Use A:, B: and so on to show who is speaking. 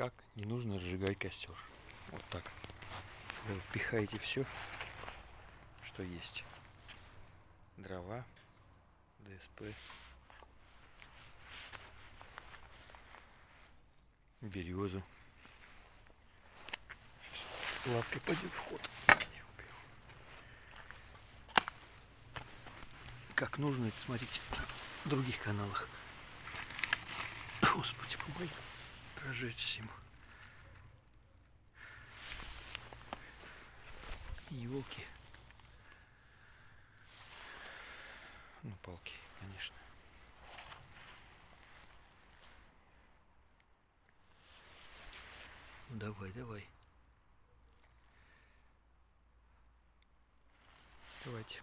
A: Как не нужно разжигать костер. Вот так. Вы пихаете все, что есть. Дрова, ДСП, березу. Лапкой пойдет в ход. Как нужно, это смотрите в других каналах. Господи, помоги разжечься ему. Елки. Ну, палки, конечно. Ну, давай, давай. Давайте.